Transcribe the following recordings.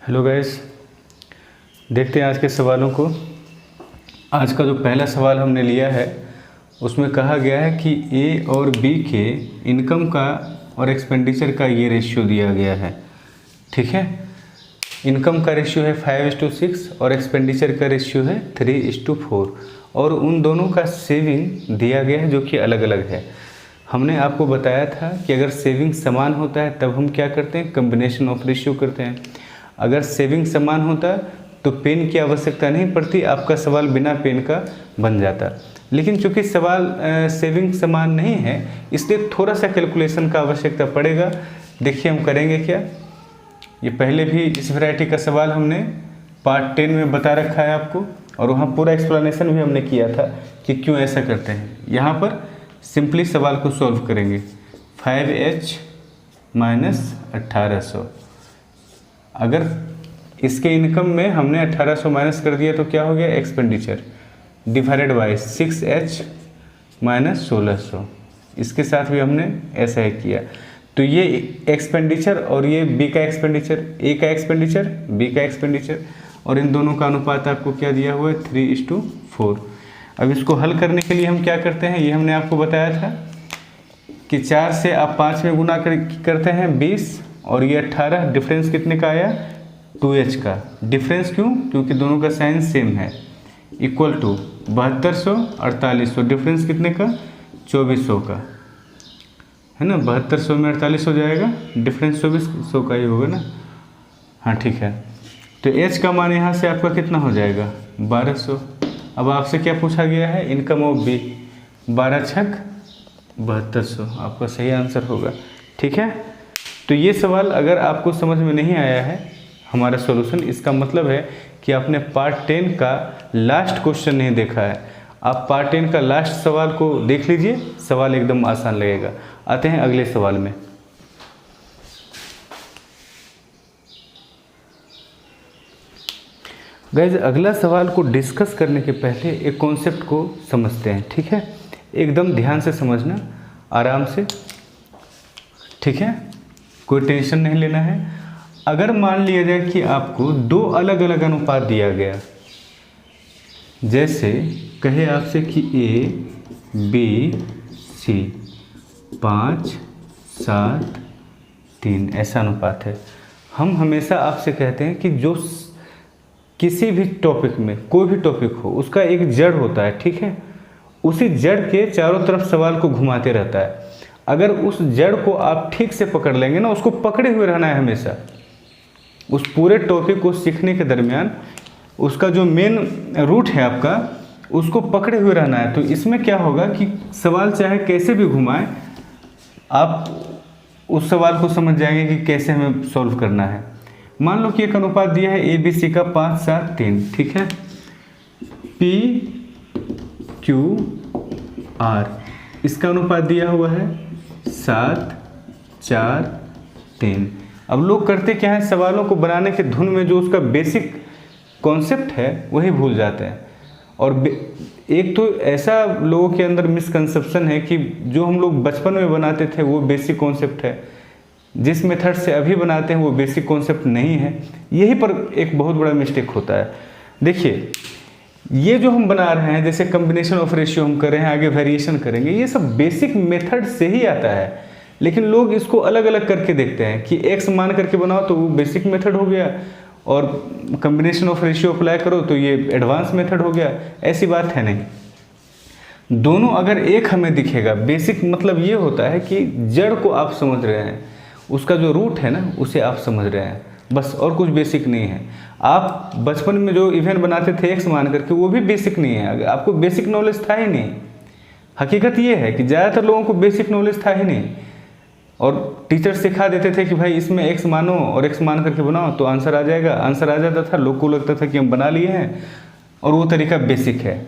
Hello guys, देखते हैं आज के सवालों को। आज का जो पहला सवाल हमने लिया है उसमें कहा गया है कि ए और बी के इनकम का और एक्सपेंडिचर का ये रेशियो दिया गया है। ठीक है, इनकम का रेशियो है 5:6 और एक्सपेंडिचर का रेशियो है 3:4 और उन दोनों का सेविंग दिया गया है जो कि अलग अलग है। हमने आपको बताया था कि अगर सेविंग समान होता है तब हम क्या करते हैं, कम्बिनेशन ऑफ रेशियो करते हैं। अगर सेविंग समान होता तो पेन की आवश्यकता नहीं पड़ती, आपका सवाल बिना पेन का बन जाता। लेकिन चूंकि सवाल सेविंग समान नहीं है इसलिए थोड़ा सा कैलकुलेशन का आवश्यकता पड़ेगा। देखिए हम करेंगे क्या। ये पहले भी इस वैरायटी का सवाल हमने पार्ट 10 में बता रखा है आपको, और वहाँ पूरा एक्सप्लेनेशन भी हमने किया था कि क्यों ऐसा करते हैं। यहाँ पर सिंपली सवाल को सॉल्व करेंगे। 5h माइनस 1800, अगर इसके इनकम में हमने 1800 माइनस कर दिया तो क्या हो गया, expenditure, divided by 6h minus 1600। इसके साथ भी हमने ऐसा ही किया। तो ये एक्सपेंडिचर और ये बी का एक्सपेंडिचर, ए का एक्सपेंडिचर, बी का एक्सपेंडिचर, और इन दोनों का अनुपात आपको क्या दिया हुआ है, 3:4। अब इसको हल करने के लिए हम क्या करते हैं, ये हमने आपको बताया था कि 4 से आप 5 में गुना करते हैं 20, और ये 18, डिफरेंस कितने का आया, 2h का। डिफरेंस क्यों, क्योंकि दोनों का साइन सेम है। इक्वल टू 7200 4800, डिफरेंस कितने का, 2400 का, है ना। 7200 में 48 हो जाएगा, डिफरेंस 2400 का ही होगा ना। हाँ ठीक है, तो h का मान यहाँ से आपका कितना हो जाएगा, 1200। अब आपसे क्या पूछा गया है, इनकम ऑफ बी, 12 छक 7200, आपका सही आंसर होगा। ठीक है, तो ये सवाल अगर आपको समझ में नहीं आया है हमारा सॉल्यूशन, इसका मतलब है कि आपने पार्ट 10 का लास्ट क्वेश्चन नहीं देखा है। आप पार्ट 10 का लास्ट सवाल को देख लीजिए, सवाल एकदम आसान लगेगा। आते हैं अगले सवाल में। गाइज, अगला सवाल को डिस्कस करने के पहले एक कॉन्सेप्ट को समझते हैं। ठीक है, एकदम ध्यान से समझना, आराम से। ठीक है, कोई टेंशन नहीं लेना है। अगर मान लिया जाए कि आपको दो अलग अलग अनुपात दिया गया, जैसे कहे आपसे कि A B C 5 7 3 ऐसा अनुपात है। हम हमेशा आपसे कहते हैं कि जो किसी भी टॉपिक में, कोई भी टॉपिक हो, उसका एक जड़ होता है। ठीक है, उसी जड़ के चारों तरफ सवाल को घुमाते रहता है। अगर उस जड़ को आप ठीक से पकड़ लेंगे ना, उसको पकड़े हुए रहना है हमेशा। उस पूरे टॉपिक को सीखने के दरमियान उसका जो मेन रूट है आपका, उसको पकड़े हुए रहना है। तो इसमें क्या होगा कि सवाल चाहे कैसे भी घुमाए, आप उस सवाल को समझ जाएंगे कि कैसे हमें सॉल्व करना है। मान लो कि एक अनुपात दिया है ABC का 5 7 3। ठीक है, PQR, इसका अनुपात दिया हुआ है 7 4 3। अब लोग करते क्या है, सवालों को बनाने के धुन में जो उसका बेसिक कॉन्सेप्ट है वही भूल जाते हैं। और एक तो ऐसा लोगों के अंदर मिसकंसेप्शन है कि जो हम लोग बचपन में बनाते थे वो बेसिक कॉन्सेप्ट है, जिस मेथड से अभी बनाते हैं वो बेसिक कॉन्सेप्ट नहीं है। यही पर एक बहुत बड़ा मिस्टेक होता है। देखिए, ये जो हम बना रहे हैं, जैसे कम्बिनेशन ऑफ रेशियो हम कर रहे हैं, आगे वेरिएशन करेंगे, ये सब बेसिक मेथड से ही आता है। लेकिन लोग इसको अलग अलग करके देखते हैं कि x मान करके बनाओ तो वो बेसिक मेथड हो गया, और कम्बिनेशन ऑफ रेशियो अप्लाई करो तो ये एडवांस मेथड हो गया। ऐसी बात है नहीं, दोनों अगर एक हमें दिखेगा। बेसिक मतलब ये होता है कि जड़ को आप समझ रहे हैं, उसका जो रूट है ना उसे आप समझ रहे हैं, बस, और कुछ बेसिक नहीं है। आप बचपन में जो इवेंट बनाते थे x मान करके, वो भी बेसिक नहीं है, आपको बेसिक नॉलेज था ही नहीं। हकीकत ये है कि ज़्यादातर लोगों को बेसिक नॉलेज था ही नहीं, और टीचर सिखा देते थे कि भाई इसमें x मानो और x मान करके बनाओ तो आंसर आ जाएगा। आंसर आ जाता था, लोग को लगता था कि हम बना लिए हैं, और वो तरीका बेसिक है।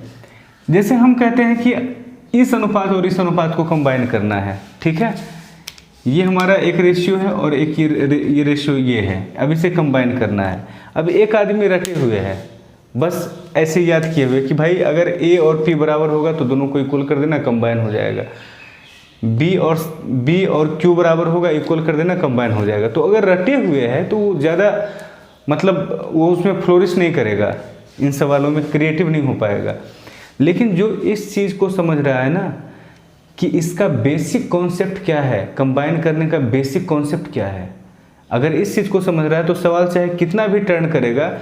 जैसे हम कहते हैं कि इस अनुपात और इस अनुपात को कंबाइन करना है। ठीक है, ये हमारा एक रेशियो है और एक ये रेशियो ये है। अब इसे कंबाइन करना है। अब एक आदमी रटे हुए है, बस ऐसे याद किए हुए कि भाई अगर A और P बराबर होगा तो दोनों को इक्वल कर देना, कंबाइन हो जाएगा। B और Q बराबर होगा, इक्वल कर देना, कंबाइन हो जाएगा। तो अगर रटे हुए हैं तो वो ज़्यादा मतलब वो उसमें फ्लोरिश नहीं करेगा, इन सवालों में क्रिएटिव नहीं हो पाएगा। लेकिन जो इस चीज़ को समझ रहा है ना कि इसका बेसिक कॉन्सेप्ट क्या है, कंबाइन करने का बेसिक कॉन्सेप्ट क्या है, अगर इस चीज़ को समझ रहा है तो सवाल चाहे कितना भी टर्न करेगा,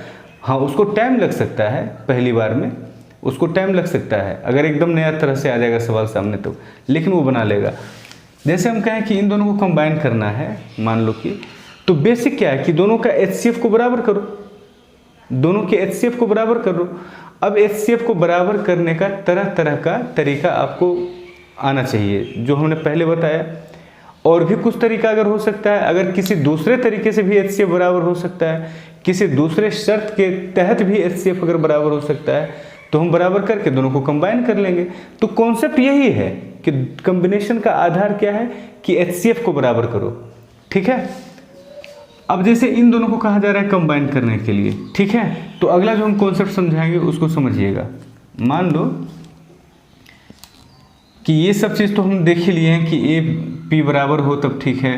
हाँ उसको टाइम लग सकता है, पहली बार में उसको टाइम लग सकता है, अगर एकदम नया तरह से आ जाएगा सवाल सामने तो, लेकिन वो बना लेगा। जैसे हम कहें कि इन दोनों को कंबाइन करना है, मान लो कि, तो बेसिक क्या है कि दोनों का HCF को बराबर करो, दोनों के HCF को बराबर करो। अब HCF को बराबर करने का तरह तरह का तरीका आपको आना चाहिए, जो हमने पहले बताया। और भी कुछ तरीका अगर हो सकता है, अगर किसी दूसरे तरीके से भी HCF बराबर हो सकता है, किसी दूसरे शर्त के तहत भी HCF अगर बराबर हो सकता है, तो हम बराबर करके दोनों को कंबाइन कर लेंगे। तो कॉन्सेप्ट यही है कि कॉम्बिनेशन का आधार क्या है कि HCF को बराबर करो, ठीक है। अब जैसे इन दोनों को कहा जा रहा है कंबाइन करने के लिए, ठीक है, तो अगला जो हम कॉन्सेप्ट समझाएंगे उसको समझिएगा। मान लो कि ये सब चीज़ तो हम देख ही लिए हैं कि AP बराबर हो तब ठीक है,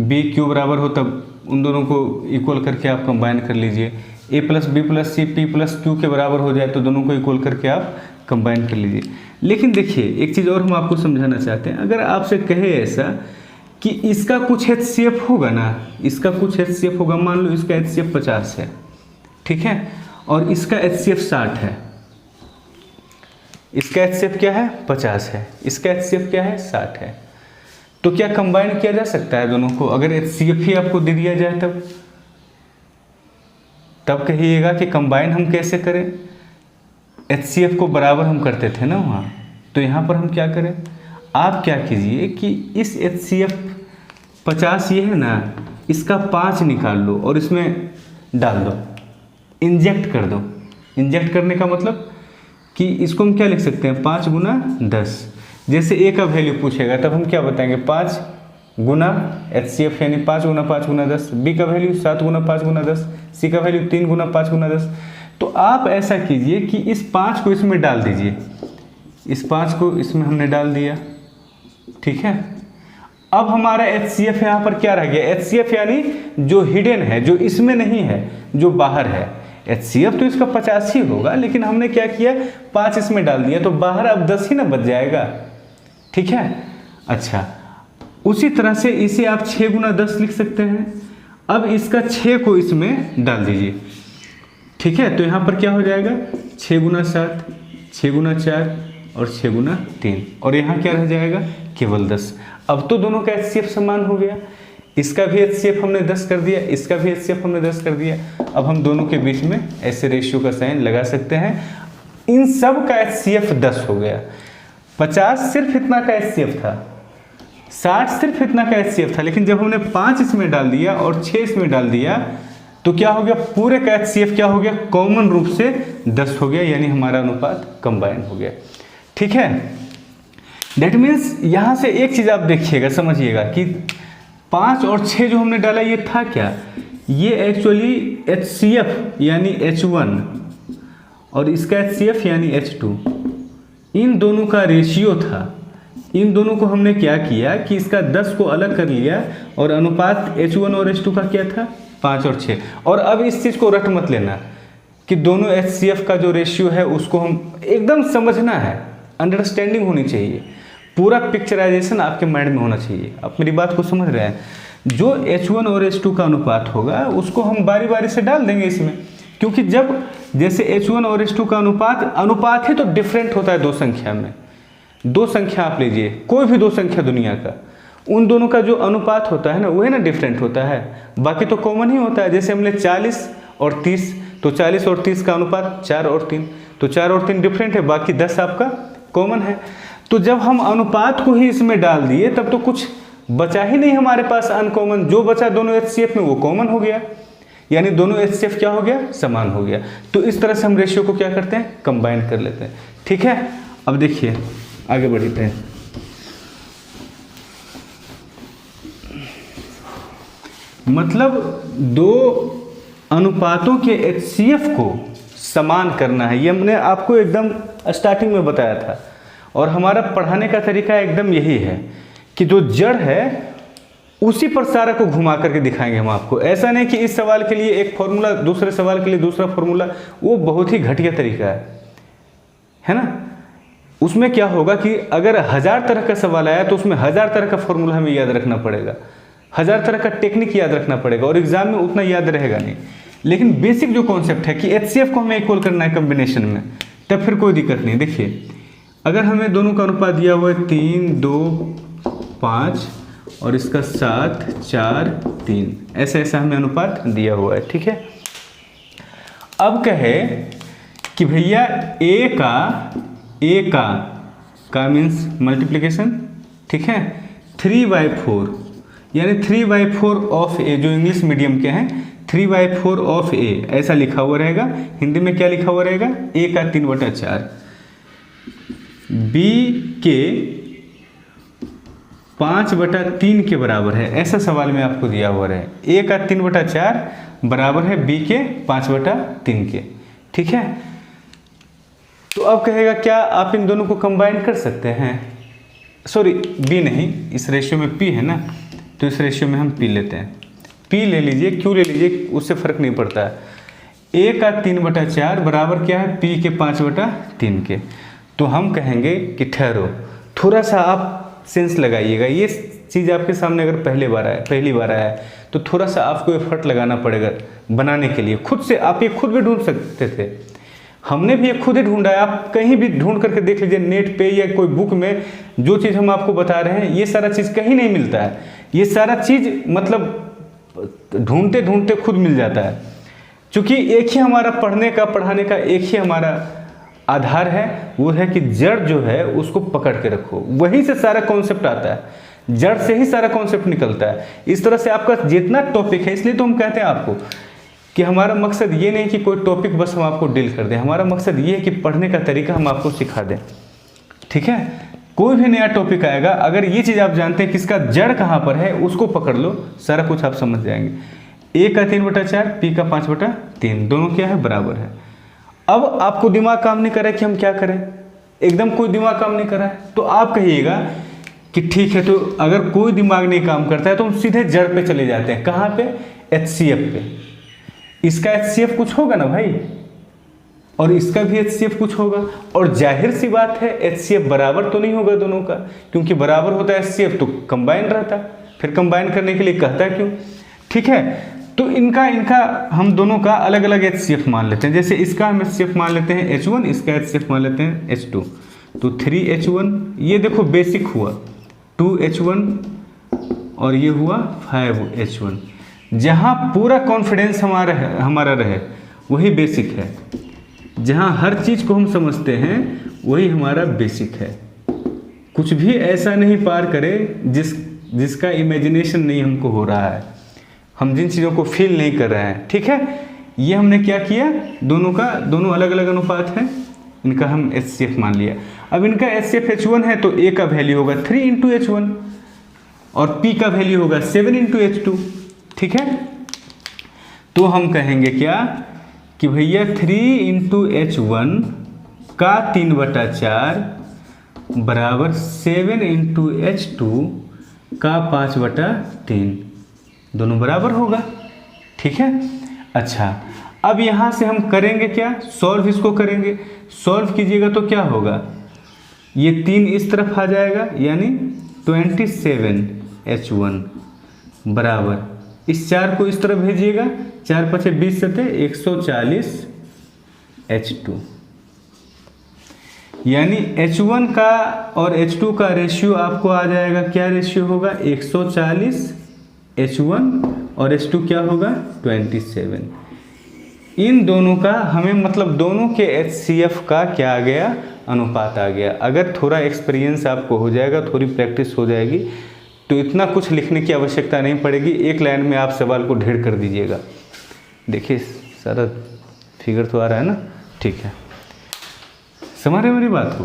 BQ बराबर हो तब उन दोनों को इक्वल करके आप कंबाइन कर लीजिए, A + B + C P + Q के बराबर हो जाए तो दोनों को इक्वल करके आप कंबाइन कर लीजिए। लेकिन देखिए एक चीज़ और हम आपको समझाना चाहते हैं, अगर आपसे कहे ऐसा कि इसका कुछ HCF होगा ना, इसका कुछ HCF होगा, मान लो इसका HCF 50 है, ठीक है, और इसका HCF 60 है, इसका HCF क्या है 50 है, इसका HCF क्या है 60 है, तो क्या कंबाइन किया जा सकता है दोनों को? अगर HCF ही आपको दे दिया जाए तब कहिएगा कि कंबाइन हम कैसे करें। HCF को बराबर हम करते थे ना वहाँ, तो यहाँ पर हम क्या करें, आप क्या कीजिए कि इस HCF 50 ये है ना, इसका 5 निकाल लो और इसमें डाल दो, इंजेक्ट कर दो। इंजेक्ट करने का मतलब कि इसको हम क्या लिख सकते हैं, 5 × 10। जैसे A का वैल्यू पूछेगा तब हम क्या बताएंगे, 5 गुना HCF यानी 5 × 5 × 10, B का वैल्यू 7 × 5 × 10, C का वैल्यू 3 × 5 × 10। तो आप ऐसा कीजिए कि इस 5 को इसमें डाल दीजिए, इस 5 को इसमें हमने डाल दिया, ठीक है। अब हमारा HCF यहाँ पर क्या रह गया, HCF यानी जो हिडन है, जो इसमें नहीं है, जो बाहर है। HCF तो इसका 50 ही होगा, लेकिन हमने क्या किया, 5 इसमें डाल दिया, तो बाहर अब 10 ही ना बच जाएगा, ठीक है। अच्छा, उसी तरह से इसे आप 6 × 10 लिख सकते हैं। अब इसका 6 को इसमें डाल दीजिए, ठीक है, तो यहाँ पर क्या हो जाएगा, 6 × 7, 6 × 4 और 6 × 3, और यहाँ क्या रह जाएगा, केवल 10। अब तो दोनों का HCF समान हो गया, इसका भी HCF हमने 10 कर दिया, इसका भी HCF हमने 10 कर दिया। अब हम दोनों के बीच में ऐसे रेशियो का साइन लगा सकते हैं। इन सब का HCF 10 हो गया। 50 सिर्फ इतना का HCF था, 60 सिर्फ इतना का HCF था, लेकिन जब हमने 5 इसमें डाल दिया और 6 इसमें डाल दिया तो क्या हो गया, पूरे का HCF क्या हो गया, कॉमन रूप से 10 हो गया, यानी हमारा अनुपात कंबाइन हो गया, ठीक है। दैट मीन्स यहाँ से एक चीज़ आप देखिएगा, समझिएगा कि 5 और 6 जो हमने डाला ये था क्या, ये एक्चुअली HCF यानी H1 और इसका HCF यानी H2, इन दोनों का रेशियो था। इन दोनों को हमने क्या किया कि इसका 10 को अलग कर लिया और अनुपात H1 और H2 का क्या था, 5 और 6। और अब इस चीज़ को रट मत लेना कि दोनों HCF का जो रेशियो है उसको हम एकदम समझना है, अंडरस्टैंडिंग होनी चाहिए, पूरा पिक्चराइजेशन आपके माइंड में होना चाहिए। आप मेरी बात को समझ रहे हैं। जो H1 और H2 का अनुपात होगा उसको हम बारी बारी से डाल देंगे इसमें, क्योंकि जब जैसे H1 और H2 का अनुपात ही तो डिफरेंट होता है दो संख्या में। दो संख्या आप लीजिए, कोई भी दो संख्या दुनिया का, उन दोनों का जो अनुपात होता है ना वही ना डिफरेंट होता है, बाकी तो कॉमन ही होता है। जैसे हमने 40 और 30, तो 40 और 30 का अनुपात 4 और 3, तो 4 और 3 डिफरेंट है, बाकी 10 आपका कॉमन है। तो जब हम अनुपात को ही इसमें डाल दिए तब तो कुछ बचा ही नहीं हमारे पास अनकॉमन, जो बचा दोनों HCF में वो कॉमन हो गया, यानी दोनों HCF क्या हो गया, समान हो गया। तो इस तरह से हम रेशियो को क्या करते हैं, कंबाइन कर लेते हैं, ठीक है। अब देखिए आगे बढ़ते हैं। मतलब दो अनुपातों के HCF को समान करना है, ये हमने आपको एकदम स्टार्टिंग में बताया था, और हमारा पढ़ाने का तरीका एकदम यही है कि जो जड़ है उसी पर सारा को घुमा करके दिखाएंगे हम आपको। ऐसा नहीं कि इस सवाल के लिए एक फॉर्मूला, दूसरे सवाल के लिए दूसरा फॉर्मूला, वो बहुत ही घटिया तरीका है ना। उसमें क्या होगा कि अगर 1000 तरह का सवाल आया तो उसमें 1000 तरह का फॉर्मूला हमें याद रखना पड़ेगा, 1000 तरह का टेक्निक याद रखना पड़ेगा, और एग्जाम में उतना याद रहेगा नहीं। लेकिन बेसिक जो कॉन्सेप्ट है कि HCF को हमें इक्वल करना है कॉम्बिनेशन में, तब फिर कोई दिक्कत नहीं। देखिए अगर हमें दोनों का अनुपात दिया हुआ है 3, 2, 5 और इसका 7, 4, 3, ऐसा ऐसा हमें अनुपात दिया हुआ है, ठीक है। अब कहे कि भैया A का मीन्स मल्टीप्लिकेशन, ठीक है, 3/4 यानी 3/4 ऑफ A, जो इंग्लिश मीडियम के हैं 3/4 ऑफ A ऐसा लिखा हुआ रहेगा। हिंदी में क्या लिखा हुआ रहेगा? A का 3/4, B के 5/3 के बराबर है, ऐसा सवाल में आपको दिया हुआ है। A का 3/4 बराबर है B के 5/3 के, ठीक है। तो अब कहेगा क्या आप इन दोनों को कंबाइन कर सकते हैं? सॉरी B नहीं, इस रेशियो में P है ना, तो इस रेशियो में हम P लेते हैं। P ले लीजिए, क्यों ले लीजिए उससे फर्क नहीं पड़ता है। A का 3/4 बराबर क्या है? P के 5/3 के। तो हम कहेंगे कि ठहरो, थोड़ा सा आप सेंस लगाइएगा। ये चीज़ आपके सामने अगर पहली बार आया है तो थोड़ा सा आपको एफर्ट लगाना पड़ेगा बनाने के लिए। खुद से आप ये खुद भी ढूंढ सकते थे, हमने भी ये खुद ही ढूंढा है। आप कहीं भी ढूंढ करके देख लीजिए, नेट पे या कोई बुक में जो चीज़ हम आपको बता रहे हैं, ये सारा चीज़ कहीं नहीं मिलता है। ये सारा चीज़ मतलब ढूंढते ढूंढते खुद मिल जाता है, क्योंकि एक ही हमारा पढ़ाने का एक ही हमारा आधार है, वो है कि जड़ जो है उसको पकड़ के रखो। वहीं से सारा कॉन्सेप्ट आता है, जड़ से ही सारा कॉन्सेप्ट निकलता है। इस तरह से आपका जितना टॉपिक है, इसलिए तो हम कहते हैं आपको कि हमारा मकसद ये नहीं कि कोई टॉपिक बस हम आपको डील कर दें, हमारा मकसद ये है कि पढ़ने का तरीका हम आपको सिखा दें, ठीक है। कोई भी नया टॉपिक आएगा, अगर ये चीज़ आप जानते हैं कि इसका जड़ कहाँ पर है, उसको पकड़ लो, सारा कुछ आप समझ जाएंगे। A का 3/4, P का 5/3, दोनों क्या है? बराबर है। अब आपको दिमाग काम नहीं कर रहा है कि हम क्या करें, एकदम कोई दिमाग काम नहीं कर रहा है, तो आप कहिएगा कि ठीक है। तो अगर कोई दिमाग नहीं काम करता है तो हम सीधे जड़ पे चले जाते हैं। कहाँ पे? HCF पे। इसका HCF कुछ होगा ना भाई, और इसका भी HCF कुछ होगा, और जाहिर सी बात है HCF बराबर तो नहीं होगा दोनों का, क्योंकि बराबर होता है HCF तो कंबाइन रहता, फिर कंबाइन करने के लिए कहता है क्यों, ठीक है। तो इनका हम दोनों का अलग अलग HCF मान लेते हैं। जैसे इसका हम HCF मान लेते हैं H1, इसका HCF मान लेते हैं H2, तो 3H1, ये देखो बेसिक हुआ 2H1 और ये हुआ 5H1। जहाँ पूरा कॉन्फिडेंस हमारा रहे वही बेसिक है, जहाँ हर चीज़ को हम समझते हैं वही हमारा बेसिक है। कुछ भी ऐसा नहीं पार करे जिसका इमेजिनेशन नहीं हमको हो रहा है, हम जिन चीज़ों को फील नहीं कर रहे हैं, ठीक है। ये हमने क्या किया, दोनों अलग अलग अनुपात हैं, इनका हम HCF मान लिया। अब इनका HCF H1 है तो A का वैल्यू होगा 3 × H1 और P का वैल्यू होगा 7 × H2, ठीक है। तो हम कहेंगे क्या कि भैया 3 × H1 का 3/4 बराबर 7 × H2 का 5/3, दोनों बराबर होगा, ठीक है। अच्छा, अब यहाँ से हम करेंगे क्या, सॉल्व इसको करेंगे। सॉल्व कीजिएगा तो क्या होगा, ये 3 इस तरफ आ जाएगा, यानी 27H1 बराबर, इस 4 को इस तरफ भेजिएगा, 4 × 5 = 20 140H2, यानी H1 का और H2 का रेशियो आपको आ जाएगा, क्या रेशियो होगा, 140H1 और H2 क्या होगा 27। इन दोनों का हमें मतलब दोनों के HCF का क्या आ गया, अनुपात आ गया। अगर थोड़ा एक्सपीरियंस आपको हो जाएगा, थोड़ी प्रैक्टिस हो जाएगी, तो इतना कुछ लिखने की आवश्यकता नहीं पड़ेगी, एक लाइन में आप सवाल को ढेर कर दीजिएगा। देखिए सारा फिगर तो आ रहा है ना, ठीक है, समझ रहे मेरी बात को।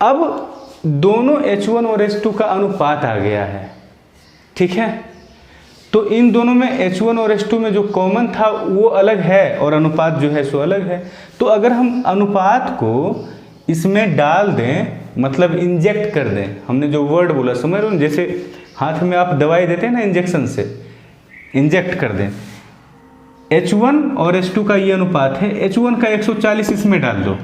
अब दोनों H1 और H2 का अनुपात आ गया है, ठीक है। तो इन दोनों में H1 और H2 में जो कॉमन था वो अलग है और अनुपात जो है सो अलग है। तो अगर हम अनुपात को इसमें डाल दें, मतलब इंजेक्ट कर दें, हमने जो वर्ड बोला समझ रहे हो, जैसे हाथ में आप दवाई देते हैं ना इंजेक्शन से, इंजेक्ट कर दें, H1 और H2 का ये अनुपात है, H1 का 140 इसमें डाल दो,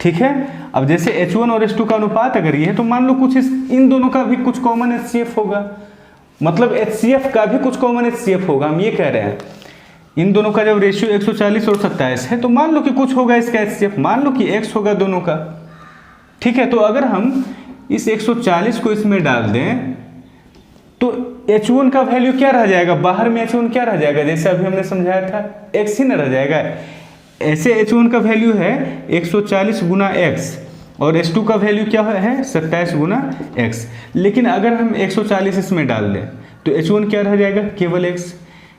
ठीक है। अब जैसे H1 और H2 का अनुपात अगर ये है तो मान लो कुछ इन दोनों का भी कुछ कॉमन HCF होगा, मतलब HCF का भी कुछ कॉमन HCF होगा। हम ये कह रहे हैं इन दोनों का जब रेशियो 140 और 27 है तो मान लो कि कुछ होगा इसका HCF, मान लो कि X होगा दोनों का, ठीक है। तो अगर हम इस 140 को इसमें डाल दें तो H1 का वैल्यू क्या रह जाएगा, बाहर में H1 क्या रह जाएगा, जैसे अभी हमने समझाया था X ही न रह जाएगा। ऐसे H1 का वैल्यू है 140 गुना X और H2 का वैल्यू क्या है 27 गुना X। लेकिन अगर हम 140 इसमें डाल दें तो H1 क्या रह जाएगा, केवल X।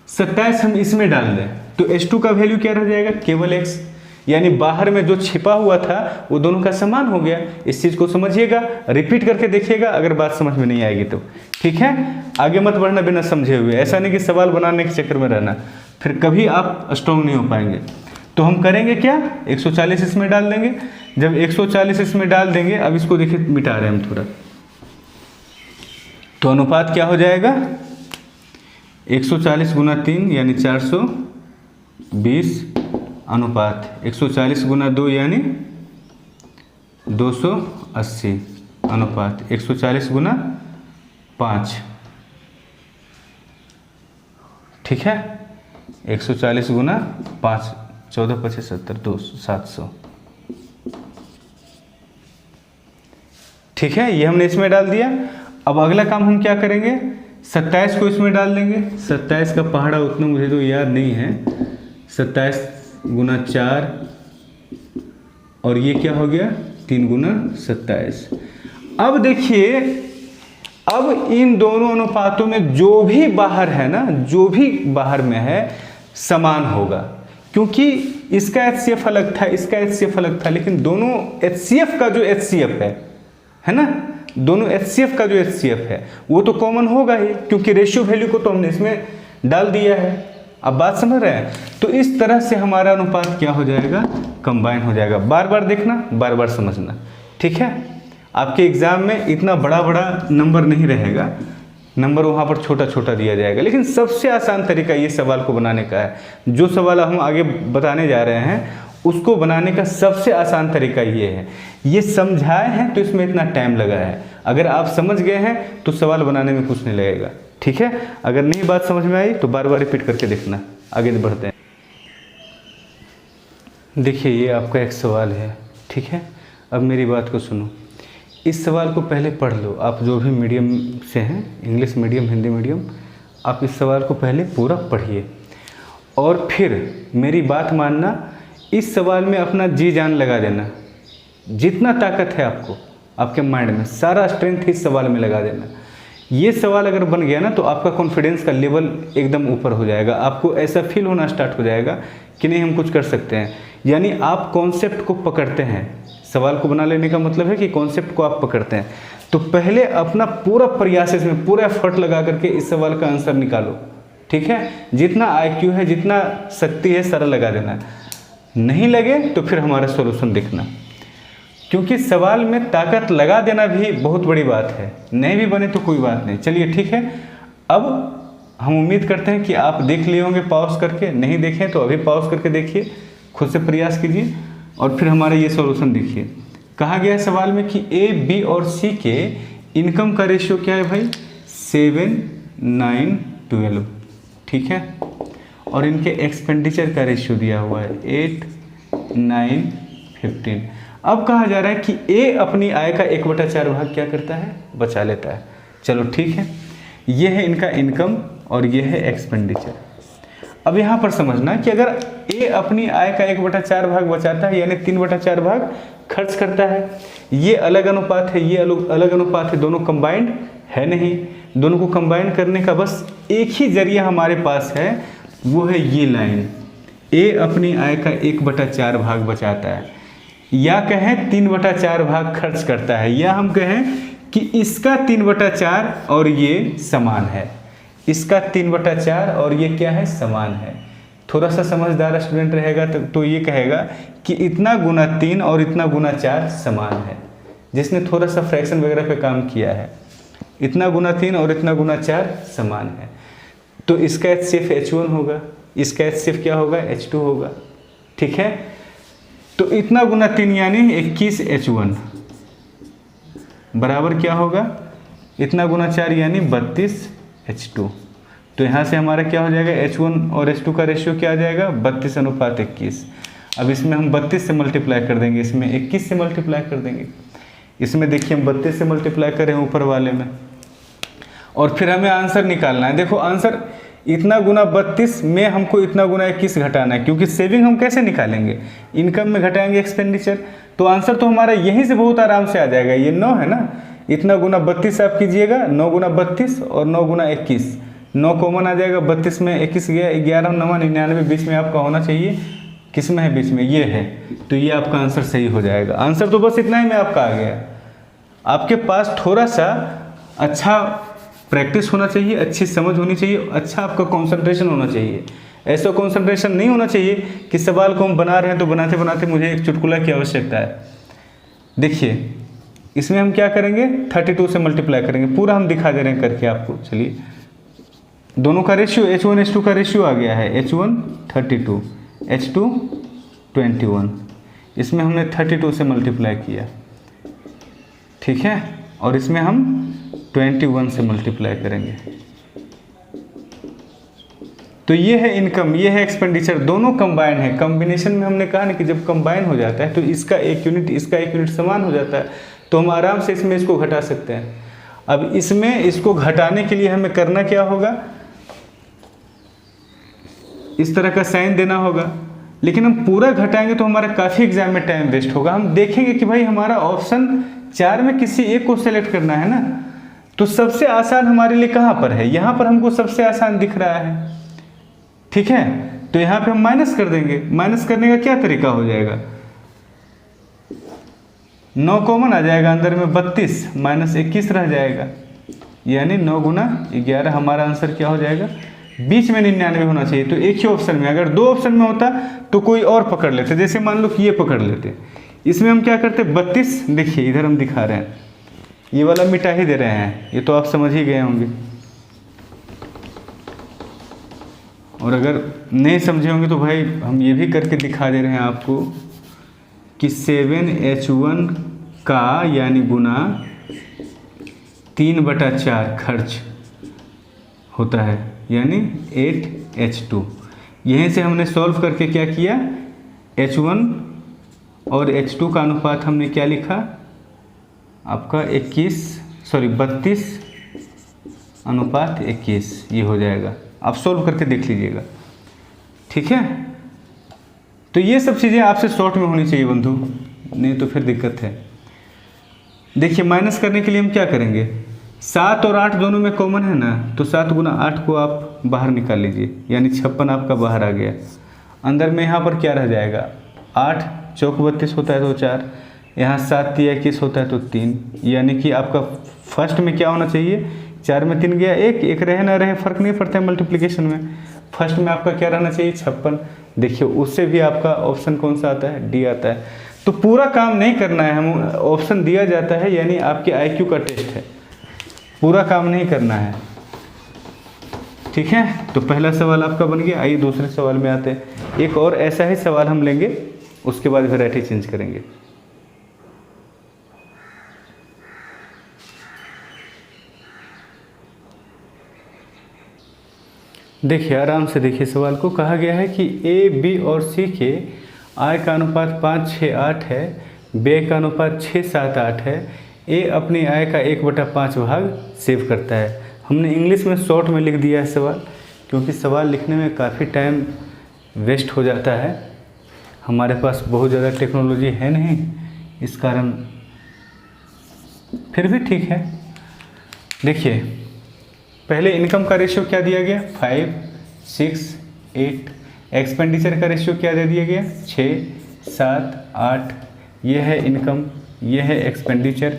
27 हम इसमें डाल दें तो H2 का वैल्यू क्या रह जाएगा, केवल X। यानी बाहर में जो छिपा हुआ था वो दोनों का समान हो गया। इस चीज़ को समझिएगा, रिपीट करके देखिएगा अगर बात समझ में नहीं आएगी तो, ठीक है। आगे मत बढ़ना बिना समझे हुए, ऐसा नहीं कि सवाल बनाने के चक्कर में रहना, फिर कभी आप स्ट्रॉन्ग नहीं हो पाएंगे। तो हम करेंगे क्या, 140 इसमें डाल देंगे। जब 140 इसमें डाल देंगे, अब इसको देखिए मिटा रहे हैं हम थोड़ा, तो अनुपात क्या हो जाएगा 140 गुना 3 यानी 420 अनुपात 140 गुना 2 यानी 280 अनुपात 140 गुना 5, ठीक है। 140 गुना 5 14 25 70 200 700, ठीक है। ये हमने इसमें डाल दिया। अब अगला काम हम क्या करेंगे, 27 को इसमें डाल देंगे। 27 का पहाड़ा उतना मुझे तो याद नहीं है, 27 गुना 4 और ये क्या हो गया 3 गुना 27। अब देखिए, अब इन दोनों अनुपातों में जो भी बाहर है ना, जो भी बाहर में है समान होगा, क्योंकि इसका HCF अलग था, इसका HCF अलग था, लेकिन दोनों HCF का जो HCF है ना, दोनों HCF का जो HCF है वो तो कॉमन होगा ही, क्योंकि रेशियो वैल्यू को तो हमने इसमें डाल दिया है। अब बात समझ रहे हैं। तो इस तरह से हमारा अनुपात क्या हो जाएगा, कंबाइन हो जाएगा। बार बार देखना, बार बार समझना, ठीक है। आपके एग्जाम में इतना बड़ा बड़ा नंबर नहीं रहेगा, नंबर वहाँ पर छोटा छोटा दिया जाएगा, लेकिन सबसे आसान तरीका ये सवाल को बनाने का है। जो सवाल हम आगे बताने जा रहे हैं उसको बनाने का सबसे आसान तरीका ये है। ये समझाए हैं तो इसमें इतना टाइम लगा है, अगर आप समझ गए हैं तो सवाल बनाने में कुछ नहीं लगेगा, ठीक है। अगर नहीं बात समझ में आई तो बार बार रिपीट करके देखना। आगे बढ़ते हैं। देखिए ये आपका एक सवाल है, ठीक है। अब मेरी बात को सुनो, इस सवाल को पहले पढ़ लो। आप जो भी मीडियम से हैं, इंग्लिश मीडियम हिंदी मीडियम, आप इस सवाल को पहले पूरा पढ़िए और फिर मेरी बात मानना, इस सवाल में अपना जी जान लगा देना। जितना ताकत है आपको, आपके माइंड में सारा स्ट्रेंथ इस सवाल में लगा देना। ये सवाल अगर बन गया ना तो आपका कॉन्फिडेंस का लेवल एकदम ऊपर हो जाएगा। आपको ऐसा फील होना स्टार्ट हो जाएगा कि नहीं हम कुछ कर सकते हैं। यानी आप कॉन्सेप्ट को पकड़ते हैं। सवाल को बना लेने का मतलब है कि कॉन्सेप्ट को आप पकड़ते हैं। तो पहले अपना पूरा प्रयास, इसमें पूरा एफर्ट लगा करके इस सवाल का आंसर निकालो, ठीक है। जितना IQ है, जितना शक्ति है, सारा लगा देना। नहीं लगे तो फिर हमारा सॉल्यूशन देखना, क्योंकि सवाल में ताकत लगा देना भी बहुत बड़ी बात है। नहीं भी बने तो कोई बात नहीं, चलिए ठीक है। अब हम उम्मीद करते हैं कि आप देख लिए होंगे पॉज करके, नहीं देखें तो अभी पॉज करके देखिए, खुद से प्रयास कीजिए और फिर हमारा ये सॉल्यूशन देखिए। कहा गया है सवाल में कि A, B और C के इनकम का रेशियो क्या है भाई, 7, 9, 12, ठीक है। और इनके एक्सपेंडिचर का रेशियो दिया हुआ है 8, 9, 15। अब कहा जा रहा है कि A अपनी आय का 1/4 भाग क्या करता है, बचा लेता है। चलो ठीक है, ये है इनका इनकम और ये है एक्सपेंडिचर। अब यहाँ पर समझना कि अगर A अपनी आय का 1/4 भाग बचाता है, यानी 3/4 भाग खर्च करता है, ये अलग अनुपात है, ये अलग अनुपात है, दोनों कंबाइंड है नहीं। दोनों को कंबाइन करने का बस एक ही जरिया हमारे पास है, वो है ये लाइन। A अपनी आय का 1/4 भाग बचाता है, या कहें 3/4 भाग खर्च करता है, या हम कहें कि इसका 3/4 और ये समान है, इसका 3/4 और ये क्या है, समान है। थोड़ा सा समझदार स्टूडेंट रहेगा तो ये कहेगा कि इतना गुना 3 और इतना गुना 4 समान है, जिसने थोड़ा सा फ्रैक्शन वगैरह पे काम किया है। इतना गुना 3 और इतना गुना 4 समान है, तो इसका HCF H1 होगा, इसका HCF क्या होगा, H2 होगा। ठीक है, तो इतना गुना 3 यानी 21 H1 बराबर क्या होगा, इतना गुना 4 यानी 32 H2। तो यहाँ से हमारा क्या हो जाएगा, H1 और H2 का रेशियो क्या आ जाएगा, 32:21। अब इसमें हम 32 से मल्टीप्लाई कर देंगे, इसमें 21 से मल्टीप्लाई कर देंगे। इसमें देखिए हम 32 से मल्टीप्लाई करें ऊपर वाले में, और फिर हमें आंसर निकालना है। देखो आंसर इतना गुना 32 में हमको इतना गुना 21 घटाना है, क्योंकि सेविंग हम कैसे निकालेंगे, इनकम में घटाएंगे एक्सपेंडिचर। तो आंसर तो हमारा यहीं से बहुत आराम से आ जाएगा। ये 9 है ना, इतना गुना 32 आप कीजिएगा, 9 गुना 32 और 9 गुना 21, 9 कॉमन आ जाएगा, 32 में 21 गया, 11 9 99 बीच में आपका होना चाहिए, किस में है, बीच में ये है, तो ये आपका आंसर सही हो जाएगा। आंसर तो बस इतना ही में आपका आ गया। आपके पास थोड़ा सा अच्छा प्रैक्टिस होना चाहिए, अच्छी समझ होनी चाहिए, अच्छा आपका कंसंट्रेशन होना चाहिए। ऐसा कंसंट्रेशन नहीं होना चाहिए कि सवाल को हम बना रहे हैं तो बनाते बनाते मुझे एक चुटकुला की आवश्यकता है। देखिए इसमें हम क्या करेंगे, 32 से मल्टीप्लाई करेंगे, पूरा हम दिखा दे रहे हैं करके आपको। चलिए दोनों का रेशियो H1 H2 का रेशियो आ गया है, H1 32 H2 21, इसमें हमने 32 से मल्टीप्लाई किया, ठीक है, और इसमें हम 21 से मल्टीप्लाई करेंगे। तो ये है इनकम, ये है एक्सपेंडिचर, दोनों कंबाइन है। कॉम्बिनेशन में हमने कहा ना कि जब कंबाइन हो जाता है तो इसका 1 यूनिट इसका 1 यूनिट समान हो जाता है, तो हम आराम से इसमें इसको घटा सकते हैं। अब इसमें इसको घटाने के लिए हमें करना क्या होगा, इस तरह का साइन देना होगा, लेकिन हम पूरा घटाएंगे तो हमारा काफ़ी एग्जाम में टाइम वेस्ट होगा। हम देखेंगे कि भाई हमारा ऑप्शन 4 में किसी एक को सेलेक्ट करना है ना, तो सबसे आसान हमारे लिए कहाँ पर है, यहाँ पर हमको सबसे आसान दिख रहा है, ठीक है, तो यहाँ पे हम माइनस कर देंगे। माइनस करने का क्या तरीका हो जाएगा, 9 कॉमन आ जाएगा अंदर में, 32 माइनस 21 रह जाएगा, यानी 9 गुना 11। हमारा आंसर क्या हो जाएगा, बीच में 99 होना चाहिए। तो एक ही ऑप्शन में, अगर 2 ऑप्शन में होता तो कोई और पकड़ लेते, जैसे मान लो कि ये पकड़ लेते। इसमें हम क्या करते, 32, देखिए इधर हम दिखा रहे हैं, ये वाला मिटा ही दे रहे हैं, ये तो आप समझ ही गए होंगे। और अगर नहीं समझे होंगे तो भाई हम ये भी करके दिखा दे रहे हैं आपको कि 7H1 का यानी गुना 3/4 खर्च होता है, यानी 8H2। यहीं से हमने सॉल्व करके क्या किया, H1 और H2 का अनुपात हमने क्या लिखा, आपका 32:21, ये हो जाएगा। आप सॉल्व करके देख लीजिएगा, ठीक है। तो ये सब चीज़ें आपसे शॉर्ट में होनी चाहिए बंधु, नहीं तो फिर दिक्कत है। देखिए माइनस करने के लिए हम क्या करेंगे, 7 और 8 दोनों में कॉमन है ना, तो 7 गुना 8 को आप बाहर निकाल लीजिए, यानी 56 आपका बाहर आ गया। अंदर में यहाँ पर क्या रह जाएगा, 8 चौक 32 होता है तो 4, यहाँ 7 3 21 होता है तो 3, यानी कि आपका फर्स्ट में क्या होना चाहिए, 4 में 3 गया, एक रहे ना रहे फर्क नहीं पड़ता है मल्टीप्लिकेशन में। फर्स्ट में आपका क्या रहना चाहिए, 56। देखिए उससे भी आपका ऑप्शन कौन सा आता है, डी आता है। तो पूरा काम नहीं करना है, हम ऑप्शन दिया जाता है, यानी आपके IQ का टेस्ट है, पूरा काम नहीं करना है, ठीक है। तो पहला सवाल आपका बन गया। आइए दूसरे सवाल में आते हैं। एक और ऐसा ही सवाल हम लेंगे, उसके बाद वैरायटी चेंज करेंगे। देखिए आराम से देखिए, सवाल को कहा गया है कि A, B और C के आय का अनुपात 5 6 8 है, व्यय का अनुपात 6 7 8 है। A अपनी आय का 1/5 भाग सेव करता है। हमने इंग्लिश में शॉर्ट में लिख दिया है सवाल, क्योंकि सवाल लिखने में काफ़ी टाइम वेस्ट हो जाता है, हमारे पास बहुत ज़्यादा टेक्नोलॉजी है नहीं, इस कारण, फिर भी ठीक है। देखिए पहले इनकम का रेशियो क्या दिया गया, 5 6 8। एक्सपेंडिचर का रेशियो क्या दे दिया गया, 6 7 8। ये है इनकम, ये है एक्सपेंडिचर।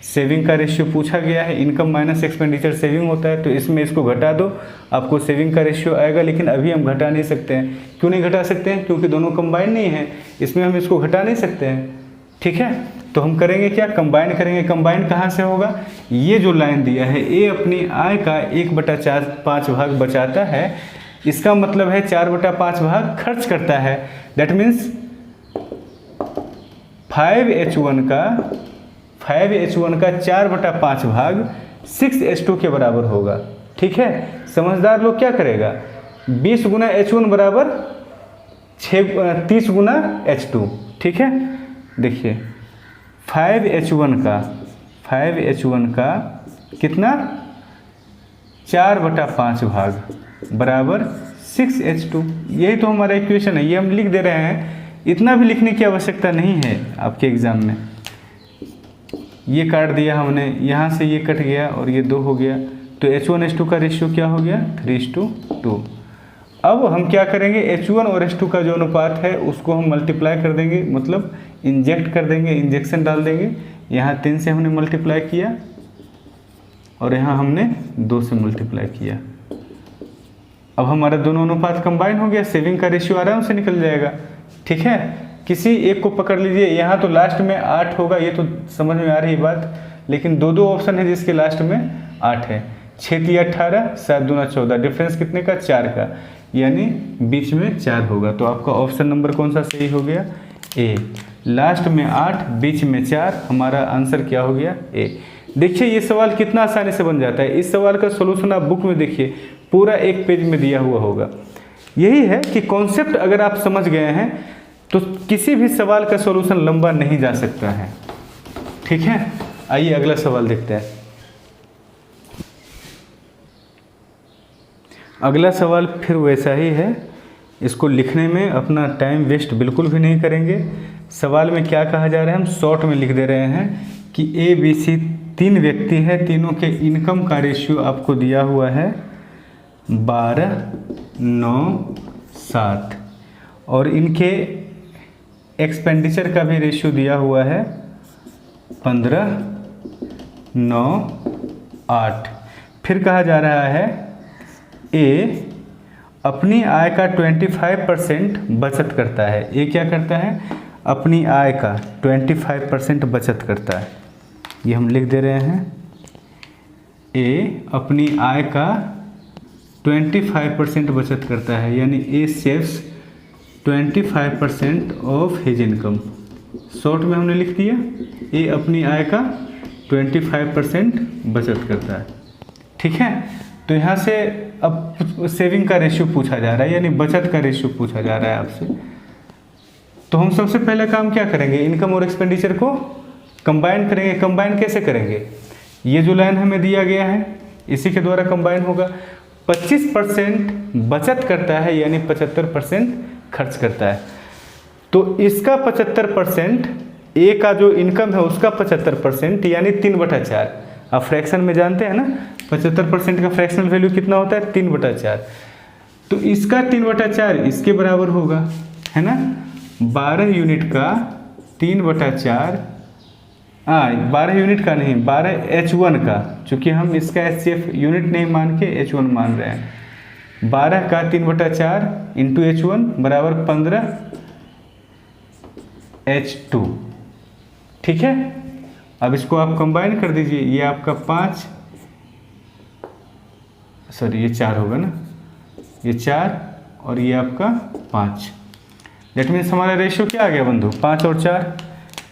सेविंग का रेशियो पूछा गया है, इनकम माइनस एक्सपेंडिचर सेविंग होता है, तो इसमें इसको घटा दो, आपको सेविंग का रेशियो आएगा। लेकिन अभी हम घटा नहीं सकते हैं। क्यों नहीं घटा सकते हैं, क्योंकि दोनों कंबाइन नहीं है, इसमें हम इसको घटा नहीं सकते हैं, ठीक है। तो हम करेंगे क्या, कंबाइन करेंगे। कंबाइन कहाँ से होगा, ये जो लाइन दिया है ए अपनी आय का 1/5 भाग बचाता है, इसका मतलब है 4/5 भाग खर्च करता है। दैट मीन्स 5H1 का 4/5 भाग 6H2 के बराबर होगा। ठीक है, समझदार लोग क्या करेगा, 20 गुना H1 बराबर 30 गुना H2। ठीक है, देखिए 5H1 का कितना, 4/5 भाग बराबर 6H2। यही तो हमारा इक्वेशन है, ये हम लिख दे रहे हैं। इतना भी लिखने की आवश्यकता नहीं है आपके एग्ज़ाम में। ये काट दिया हमने, यहाँ से ये कट गया और ये 2 हो गया, तो H1 H2 का रेशियो क्या हो गया, 3:2। अब हम क्या करेंगे, H1 और H2 का जो अनुपात है उसको हम मल्टीप्लाई कर देंगे, मतलब इंजेक्ट कर देंगे, इंजेक्शन डाल देंगे। यहाँ 3 से हमने मल्टीप्लाई किया और यहाँ हमने 2 से मल्टीप्लाई किया। अब हमारा दोनों अनुपात कंबाइन हो गया, सेविंग का रेशियो आराम से निकल जाएगा। ठीक है, किसी एक को पकड़ लीजिए, यहाँ तो लास्ट में 8 होगा, ये तो समझ में आ रही बात, लेकिन 2 ऑप्शन है जिसके लास्ट में 8 है। 6 × 18, 7 दूना 14, डिफरेंस कितने का, 4 का, यानी बीच में 4 होगा। तो आपका ऑप्शन नंबर कौन सा सही हो गया, ए। लास्ट में 8, बीच में 4, हमारा आंसर क्या हो गया, ए। देखिए ये सवाल कितना आसानी से बन जाता है। इस सवाल का सोल्यूशन आप बुक में देखिए, पूरा 1 पेज में दिया हुआ होगा। यही है कि कॉन्सेप्ट अगर आप समझ गए हैं तो किसी भी सवाल का सॉल्यूशन लंबा नहीं जा सकता है। ठीक है, आइए अगला सवाल देखते हैं। अगला सवाल फिर वैसा ही है, इसको लिखने में अपना टाइम वेस्ट बिल्कुल भी नहीं करेंगे। सवाल में क्या कहा जा रहा है, हम शॉर्ट में लिख दे रहे हैं कि ABC 3 व्यक्ति हैं, तीनों के इनकम का रेशियो आपको दिया हुआ है 12, 9, 7 और इनके एक्सपेंडिचर का भी रेशियो दिया हुआ है 15, 9, 8। फिर कहा जा रहा है ए अपनी आय का 25% बचत करता है। ए क्या करता है, अपनी आय का 25% बचत करता है। ये हम लिख दे रहे हैं, ए अपनी आय का 25% बचत करता है, यानी a saves 25% of his income. Short में हमने लिख दिया, ए अपनी आय का 25% बचत करता है। ठीक है, तो यहाँ से अब सेविंग का रेशियो पूछा जा रहा है, यानी बचत का रेशियो पूछा जा रहा है आपसे। तो हम सबसे पहले काम क्या करेंगे, इनकम और एक्सपेंडिचर को कंबाइन करेंगे। कंबाइन कैसे करेंगे, ये जो लाइन हमें दिया गया है इसी के द्वारा कंबाइन होगा। 25% बचत करता है, यानी 75% खर्च करता है। तो इसका 75%, ए का जो इनकम है उसका 75%, यानी 3/4। आप फ्रैक्शन में जानते हैं ना, 75% का फ्रैक्शनल वैल्यू कितना होता है, 3/4। तो इसका 3/4 इसके बराबर होगा, है ना। 12 यूनिट का 3/4, 12 यूनिट का नहीं, 12 H1 का, चूँकि हम इसका HCF यूनिट नहीं मान के H1 मान रहे हैं। 12 का 3/4 इंटू H1 बराबर 15 H2। ठीक है, अब इसको आप कंबाइन कर दीजिए, ये आपका 5, सॉरी ये 4 होगा ना, ये 4 और ये आपका 5। दैट मीन्स हमारा रेशियो क्या आ गया बंधु, 5 और 4।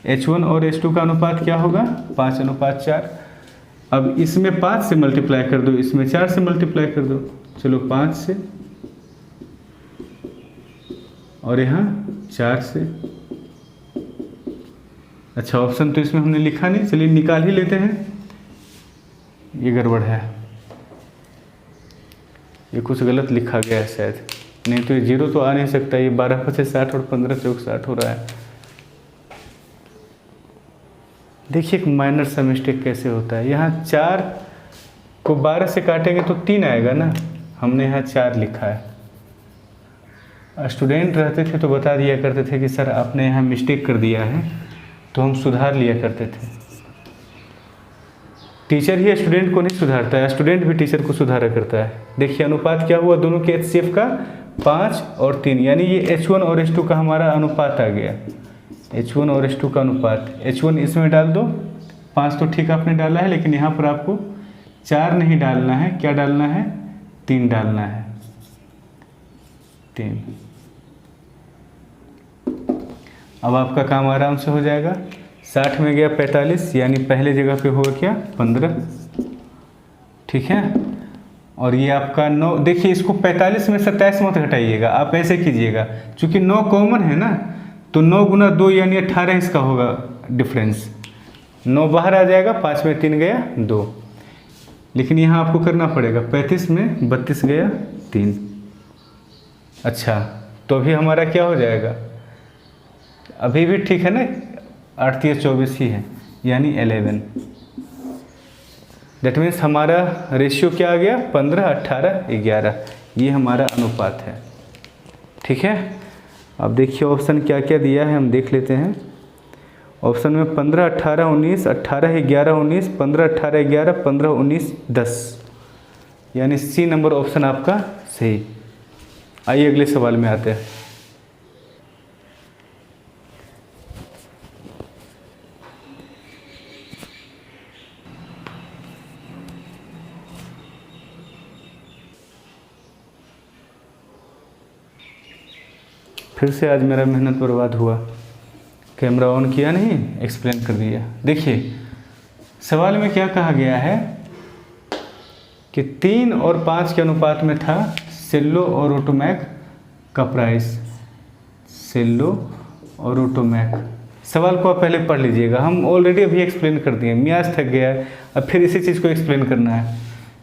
H1 और H2 का अनुपात क्या होगा, 5:4। अब इसमें 5 से मल्टीप्लाई कर दो, इसमें 4 से मल्टीप्लाई कर दो। चलो 5 से और यहाँ 4 से। अच्छा, ऑप्शन तो इसमें हमने लिखा नहीं, चलिए निकाल ही लेते हैं। ये गड़बड़ है, ये कुछ गलत लिखा गया है शायद, नहीं तो ये 0 तो आ नहीं सकता। ये 12×5 60 और 15×4 60 हो रहा है। देखिए एक माइनर सा मिस्टेक कैसे होता है, यहाँ 4 को 12 से काटेंगे तो 3 आएगा ना, हमने यहाँ 4 लिखा है। स्टूडेंट रहते थे तो बता दिया करते थे कि सर आपने यहाँ मिस्टेक कर दिया है, तो हम सुधार लिया करते थे। टीचर ही स्टूडेंट को नहीं सुधारता है, स्टूडेंट भी टीचर को सुधारा करता है। देखिए अनुपात क्या हुआ, दोनों के HCF का 5 और 3, यानी ये H1 और H2 का हमारा अनुपात आ गया। H1 और H2 का अनुपात, H1 इसमें डाल दो, 5 तो ठीक आपने डाला है, लेकिन यहाँ पर आपको 4 नहीं डालना है, क्या डालना है, 3 डालना है, 3। अब आपका काम आराम से हो जाएगा। 60 में गया 45, यानी पहले जगह पे होगा क्या, 15, ठीक है। और ये आपका 9, देखिए इसको 45 में 27 मत घटाइएगा, आप ऐसे कीजिएगा, चूँकि 9 कॉमन है ना, तो 9 गुना 2 यानी 18 इसका होगा डिफरेंस। 9 बाहर आ जाएगा, 5 में 3 गया 2, लेकिन यहाँ आपको करना पड़ेगा, 35 में 32 गया 3। अच्छा, तो अभी हमारा क्या हो जाएगा, अभी भी ठीक है ना, 8 या 24 ही है, यानी 11। दैट मीन्स हमारा रेशियो क्या आ गया, 15, 18, 11, ये हमारा अनुपात है, ठीक है। अब देखिए ऑप्शन क्या क्या दिया है, हम देख लेते हैं। ऑप्शन में 15, 18, 19, 18, 11, 19, 15, 18, 11, 15, 19, 10, यानी सी नंबर ऑप्शन आपका सही। आइए अगले सवाल में आते हैं। फिर से आज मेरा मेहनत बर्बाद हुआ, कैमरा ऑन किया नहीं, एक्सप्लेन कर दिया। देखिए सवाल में क्या कहा गया है कि 3 और 5 के अनुपात में था सेल्लो और ऑटोमैक का प्राइस, सेल्लो और ऑटोमैक। सवाल को आप पहले पढ़ लीजिएगा, हम ऑलरेडी अभी एक्सप्लेन कर दिए, मियाज थक गया है, अब फिर इसी चीज़ को एक्सप्लेन करना है।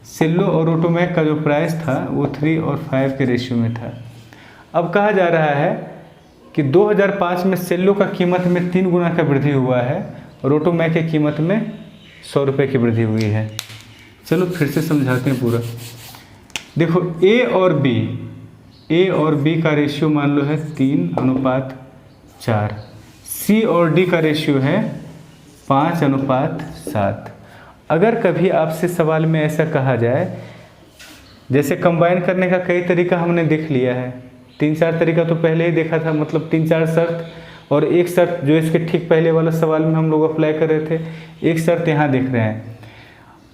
सेल्लो और ऑटोमैक का जो प्राइस था वो 3 और 5 के रेशियो में था। अब कहा जा रहा है कि 2005 में सेल्लो का कीमत में 3 गुना का वृद्धि हुआ है और ऑटोमैक की कीमत में 100 रुपये की वृद्धि हुई है। चलो फिर से समझाते हैं पूरा। देखो ए और बी का रेशियो मान लो है 3:4, सी और डी का रेशियो है 5:7। अगर कभी आपसे सवाल में ऐसा कहा जाए, जैसे कंबाइन करने का कई तरीका हमने देख लिया है, 3-4 तरीका तो पहले ही देखा था, मतलब 3-4 शर्त, और एक शर्त जो इसके ठीक पहले वाला सवाल में हम लोग अप्लाई कर रहे थे, एक शर्त यहाँ देख रहे हैं।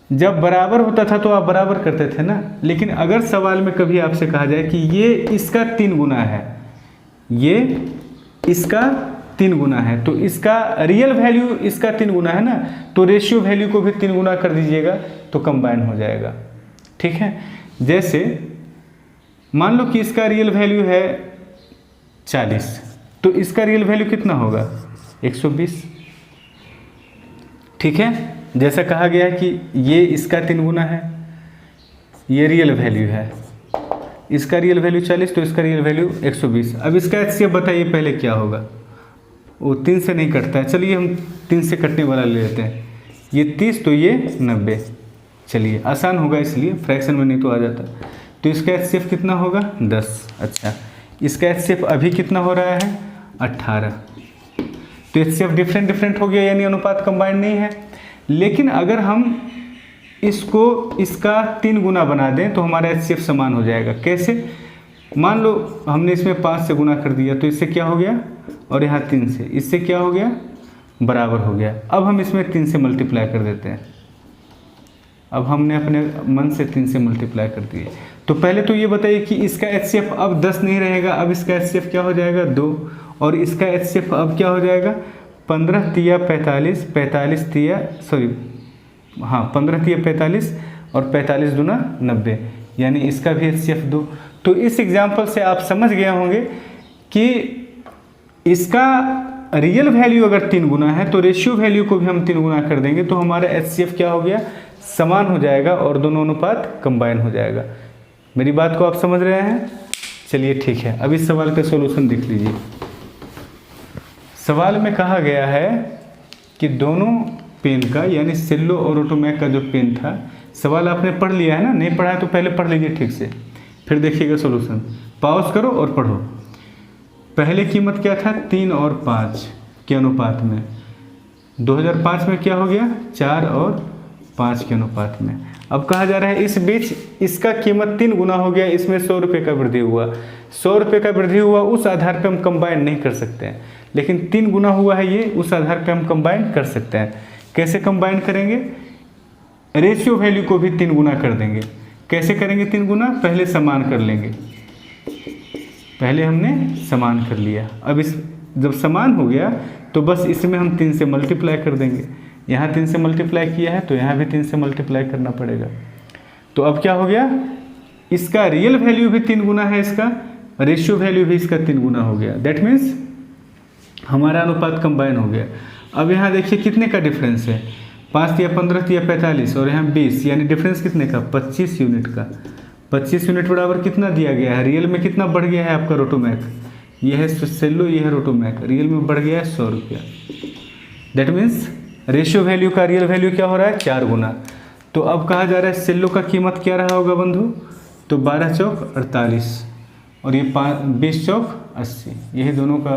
जब बराबर होता था तो आप बराबर करते थे ना, लेकिन अगर सवाल में कभी आपसे कहा जाए कि ये इसका 3 गुना है, ये इसका 3 गुना है, तो इसका रियल वैल्यू इसका 3 गुना है ना, तो रेशियो वैल्यू को भी 3 गुना कर दीजिएगा तो कंबाइन हो जाएगा, ठीक है। जैसे मान लो कि इसका रियल वैल्यू है 40, तो इसका रियल वैल्यू कितना होगा, 120, ठीक है। जैसा कहा गया है कि ये इसका 3 गुना है, ये रियल वैल्यू है, इसका रियल वैल्यू 40, तो इसका रियल वैल्यू 120। अब इसका एचसीएफ बताइए पहले क्या होगा, वो 3 से नहीं कटता है, चलिए हम 3 से कटने वाला ले लेते हैं, ये 30 तो ये 90, चलिए आसान होगा इसलिए, फ्रैक्शन में नहीं तो आ जाता। तो इसका एचसीएफ कितना होगा, 10। अच्छा, इसका एचसीएफ अभी कितना हो रहा है, 18। तो एचसीएफ डिफरेंट हो गया, यानी अनुपात कंबाइंड नहीं है। लेकिन अगर हम इसको इसका 3 गुना बना दें तो हमारा एचसीएफ समान हो जाएगा। कैसे, मान लो हमने इसमें 5 से गुना कर दिया, तो इससे क्या हो गया, और यहाँ 3 से, इससे क्या हो गया, बराबर हो गया। अब हम इसमें 3 से मल्टीप्लाई कर देते हैं, अब हमने अपने मन से 3 से मल्टीप्लाई कर दिए। तो पहले तो ये बताइए कि इसका एचसीएफ अब 10 नहीं रहेगा, अब इसका एचसीएफ क्या हो जाएगा, 2, और इसका एचसीएफ अब क्या हो जाएगा, 15 तिया 45, 45 तिया 45 और 45 दूना 90, यानी इसका भी एचसीएफ 2। तो इस एग्जाम्पल से आप समझ गए होंगे कि इसका रियल वैल्यू अगर 3 गुना है तो रेशियो वैल्यू को भी हम 3 गुना कर देंगे, तो हमारा एचसीएफ क्या हो गया, समान हो जाएगा और दोनों अनुपात कंबाइन हो जाएगा। मेरी बात को आप समझ रहे हैं, चलिए ठीक है। अब इस सवाल का सॉल्यूशन देख लीजिए। सवाल में कहा गया है कि दोनों पेन का, यानी सेल्लो और ऑटोमैक का जो पेन था, सवाल आपने पढ़ लिया है ना, नहीं पढ़ा है तो पहले पढ़ लीजिए ठीक से, फिर देखिएगा सॉल्यूशन। पॉज करो और पढ़ो। पहले कीमत क्या था, 3 और 5 के अनुपात में, 2005 में क्या हो गया, 4 और 5 के अनुपात में। अब कहा जा रहा है इस बीच इसका कीमत 3 गुना हो गया, इसमें 100 रुपये का वृद्धि हुआ। 100 रुपये का वृद्धि हुआ, उस आधार पर हम कंबाइन नहीं कर सकते हैं, लेकिन 3 गुना हुआ है ये, उस आधार पे हम कंबाइन कर सकते हैं। कैसे कंबाइन करेंगे? रेशियो वैल्यू को भी 3 गुना कर देंगे। कैसे करेंगे 3 गुना? पहले समान कर लेंगे, पहले हमने समान कर लिया। अब इस जब समान हो गया तो बस इसमें हम 3 से मल्टीप्लाई कर देंगे। यहाँ 3 से मल्टीप्लाई किया है तो यहाँ भी 3 से मल्टीप्लाई करना पड़ेगा। तो अब क्या हो गया? इसका रियल वैल्यू भी 3 गुना है, इसका रेशियो वैल्यू भी इसका 3 गुना हो गया। दैट मीन्स हमारा अनुपात कंबाइन हो गया। अब यहाँ देखिए कितने का डिफरेंस है, 5 या 15 या 45 और यहाँ 20, यानी डिफरेंस कितने का? 25 यूनिट का। 25 यूनिट बराबर कितना दिया गया है? रियल में कितना बढ़ गया है आपका रोटोमैक? ये है सेल्लो, ये है रोटोमैक। रियल में बढ़ गया है 100 रुपया। दैट मीन्स रेशियो वैल्यू का रियल वैल्यू क्या हो रहा है? 4 गुना। तो अब कहा जा रहा है सेल्लो का कीमत क्या रहा होगा बंधु? तो 12 चौक 48 और ये 20 चौक 80, यही दोनों का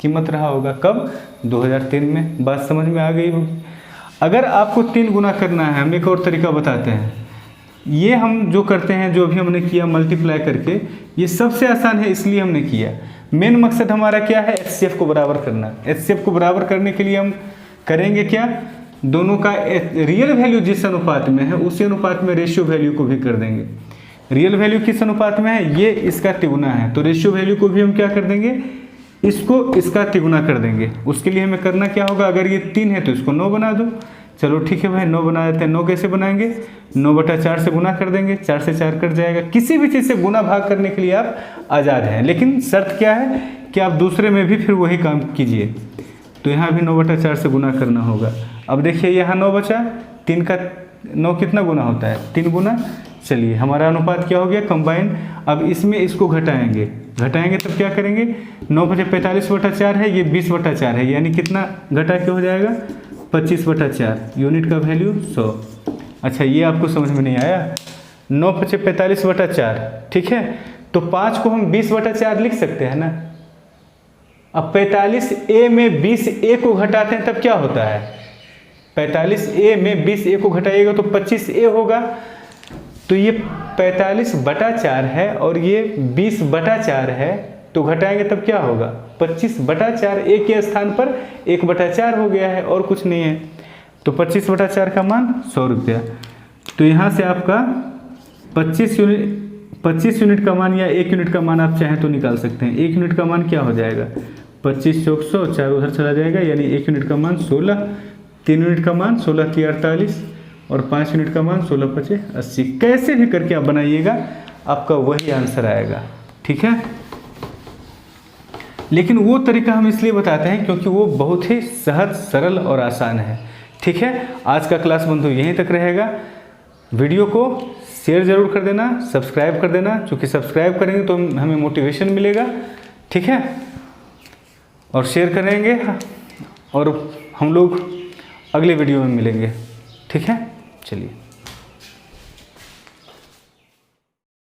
कीमत रहा होगा। कब? 2003 में। बात समझ में आ गई होगी। अगर आपको 3 गुना करना है, हम एक और तरीका बताते हैं। ये हम जो करते हैं, जो अभी हमने किया मल्टीप्लाई करके, ये सबसे आसान है इसलिए हमने किया। मेन मकसद हमारा क्या है? एचसीएफ को बराबर करना। एचसीएफ को बराबर करने के लिए हम करेंगे क्या? दोनों का रियल वैल्यू जिस अनुपात में है उसी अनुपात में रेशियो वैल्यू को भी कर देंगे। रियल वैल्यू किस अनुपात में है? ये इसका तिगुना है, तो रेशियो वैल्यू को भी हम क्या कर देंगे? इसको इसका तिगुना कर देंगे। उसके लिए हमें करना क्या होगा? अगर ये 3 है तो इसको 9 बना दो। चलो ठीक है भाई, 9 बना देते हैं। 9 कैसे बनाएंगे? 9/4 से गुना कर देंगे, 4 से 4 कट जाएगा। किसी भी चीज़ से गुना भाग करने के लिए आप आज़ाद हैं, लेकिन शर्त क्या है कि आप दूसरे में भी फिर वही काम कीजिए। तो यहाँ भी 9/4 से गुना करना होगा। अब देखिए यहाँ 9 बचा, 3 का 9 कितना गुना होता है? 3 गुना। चलिए हमारा अनुपात क्या हो गया? कंबाइन। अब इसमें इसको घटाएंगे तब क्या करेंगे? 9/45/4 है, ये 20/4 है, यानी कितना घटा के हो जाएगा? 25/4। यूनिट का वैल्यू 100। अच्छा ये आपको समझ में नहीं आया? 9/45/4, ठीक है। तो 5 को हम 20/4 लिख सकते हैं ना। अब 45A में 20A को घटाते हैं तब क्या होता है? 45A में 20A को घटाइएगा तो 25A होगा। तो ये 45/4 है और ये 20/4 है, तो घटाएंगे तब क्या होगा? 25/4। A के स्थान पर 1/4 हो गया है और कुछ नहीं है। तो 25/4 का मान 100 रुपया। तो यहाँ से आपका 25 यूनिट का मान या 1 यूनिट का मान आप चाहें तो निकाल सकते हैं। 1 यूनिट का मान क्या हो जाएगा? 25 चौक 100, 4 उधर चला जाएगा, यानी 1 यूनिट का मान 16। 3 यूनिट का मान 16 × 48 और 5 यूनिट का मान 16×5 = 80। कैसे भी करके आप बनाइएगा, आपका वही आंसर आएगा, ठीक है। लेकिन वो तरीका हम इसलिए बताते हैं क्योंकि वो बहुत ही सहज, सरल और आसान है, ठीक है। आज का क्लास बंधु यहीं तक रहेगा। वीडियो को शेयर ज़रूर कर देना, सब्सक्राइब कर देना, क्योंकि सब्सक्राइब करेंगे तो हमें मोटिवेशन मिलेगा, ठीक है। और शेयर करेंगे और हम लोग अगले वीडियो में मिलेंगे, ठीक है। चलिए।